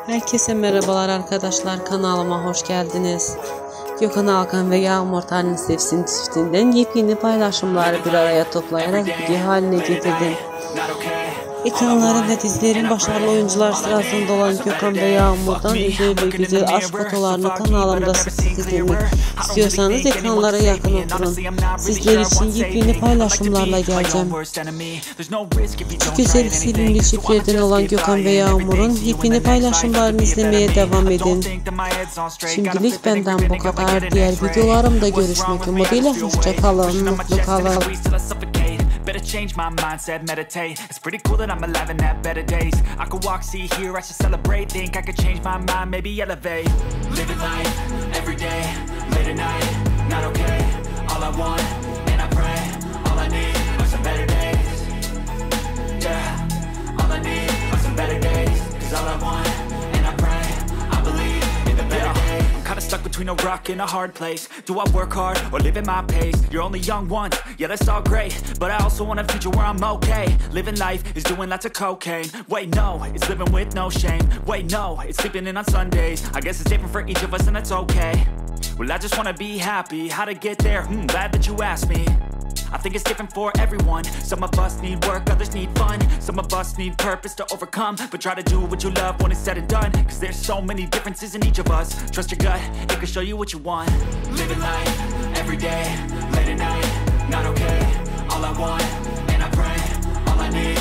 Herkese merhabalar arkadaşlar, kanalıma hoş geldiniz. Gökhan Alkan ve Yağmur Tanrısevsin çiftinden yepyeni paylaşımları bir araya toplayarak video haline getirdim. Ekranların ve dizilerin başarılı oyuncular sırasında olan Gökhan ve Yağmur'dan özel ve güzel aşk fotolarını kanalımda sık sık izlemek istiyorsanız ekranlara yakın oturun. Sizler için yepyeni paylaşımlarla geleceğim. Çok güzel sevimli çiftlerden olan Gökhan ve Yağmur'un yepyeni paylaşımlarını izlemeye devam edin. Şimdilik benden bu kadar. Diğer videolarımda görüşmek umuduyla hoşça kalın, mutlu kalın. Better change my mindset, meditate. It's pretty cool that I'm alive and have better days. I could walk, see, hear, I should celebrate. Think I could change my mind, maybe elevate. Living life, every day, late at night, not okay. All I want, and I pray, all I need are some better days. Yeah, all I need are some better days. Cause all I want, and I pray, I believe in the better days. I'm kinda stuck between a rock and a hard place. Do I work hard or live at my pace? You're only young once, yeah that's all great, but I also want a future where I'm okay. Living life is doing lots of cocaine. Wait no, it's living with no shame. Wait no, it's sleeping in on Sundays. I guess it's different for each of us and that's okay. Well I just wanna be happy, how to get there? Glad that you asked me. I think it's different for everyone. Some of us need work, others need fun. Some of us need purpose to overcome. But try to do what you love when it's said and done. Cause there's so many differences in each of us. Trust your gut, it can show you what you want. Living life, every day, late at night, not okay. All I want, and I pray, all I need